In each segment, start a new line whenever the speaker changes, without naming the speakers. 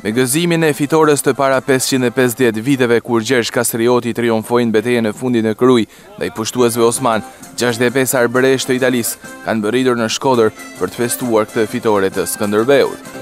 Me gëzimin e fitores të para 550 viteve kur Gjergj Kastrioti triumfoi në betejën e fundit në Kruj ndaj pushtuesve Osman, 65 arbëresh të Italisë kanë bërritur në Shkodër për të festuar këtë fitore të Skënderbeut.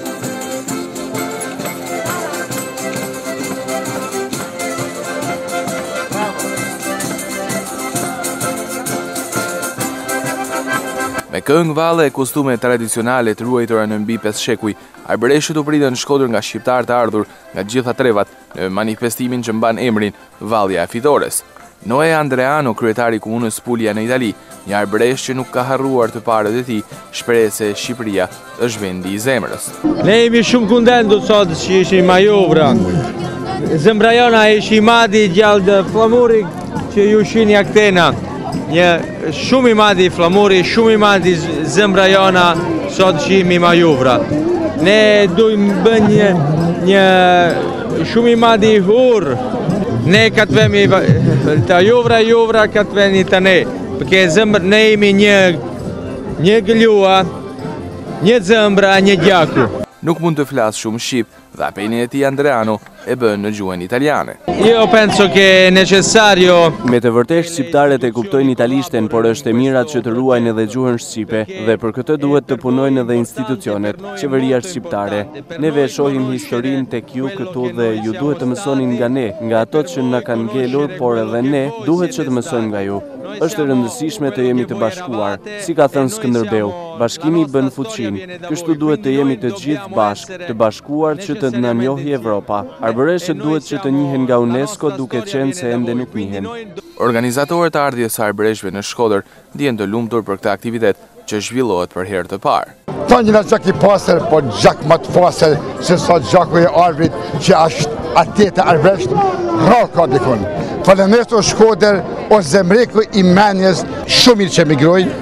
Me këngë, valle e kostume tradicionale të ruajtura në mbi 5 shekuj, arbëreshët u pritën në Shkodër nga shqiptar të ardhur nga gjitha trevat në manifestimin që mban emrin Vallja e Fitores. Noe Andreano, kryetari i komunës Puglia në Itali, një arbëresh që nuk ka harruar të parët e tij, shpreh se Shqipëria është vendi i zemrës.
Ne jemi shumë kundentu sot që ishim majovra. Zemra jona ishi madi gjallë dhe flamuri që ju shini aktena. Një shumë i madhi flamuri, shumë i madhi zemra jona sot që jemi majovra. Ne dujmë bën një shumë i madhi hur. Ne ka të vemi të jovra ka të veni të ne. Përke zemrë ne jemi një gëllua, një zemra, një gjaku.
Nuk mund të flasë shumë shqip dhe apelin e tij Andreano e bën në gjuhën italiane.
Io penso che è necessario.
Me të vërtetë shqiptarët e kuptojnë italishten, por është e mirat që të ruajnë edhe gjuhën shqipe dhe për këtë duhet të punojnë edhe institucionet, qeveria shqiptare. Neve shohim historinë tek ju këtu dhe ju duhet të mësonin nga ne, nga ato që na kanë ngelur, por edhe ne duhet që të mësojmë nga ju. Është e rëndësishme të jemi të bashkuar, si ka thënë Skënderbeu, bashkimi bën fuqinë, kështu duhet të jemi të gjithë bashkë, të bashkuar që të na njohë Evropa. Arbëreshët duhet që të njihen nga UNESCO duke qenë se ende nuk njihen.
Organizatorët e ardhjes së arbëreshëve në Shkodër ndjen të lumtur për këtë aktivitet që zhvillohet për herë të parë.
Tanjina gjak i pasër, po gjak më të pasër se sa gjaku i arbrit që është atjetë arbresht, rrallë ka dikun. Faleminderit o Shkodër, o zemriku i menjes, shumë mirë që migrojnë,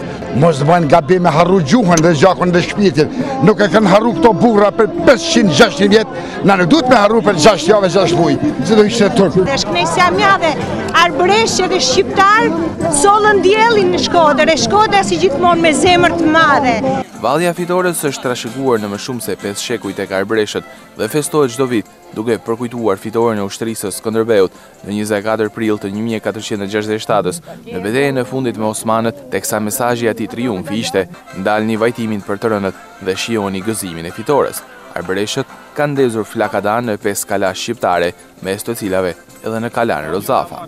mos bëjnë gabim me harru gjuhën dhe gjakun dhe shpirtin. Nuk e kanë harru këto burra për 500-600 vjetë, na nuk duhet me harru për 6 javë, 6 muaj, se do ishte turp.
Dhe shkënaqësia mjadhe, arbëreshë dhe shqiptarë sollën diellin në Shkodër, e Shkodra si gjithmonë me zemër të madhe.
Vallja e Fitores është trashëguar në më shumë se 5 shekuj tek arbëreshët dhe festohet çdo vit, duke përkujtuar fitoren e ushtrisë së Skënderbeut në 24 prill të 1467-s në betejën e fundit me Osmanët, teksa mesazhi i atij triumfi ishte: ndalni vajtimin për të rënët dhe shijoni gëzimin e fitores. Arbëreshët kanë ndezur flakada në 5 kala shqiptare, mes të cilave edhe në Kalan Rozafa.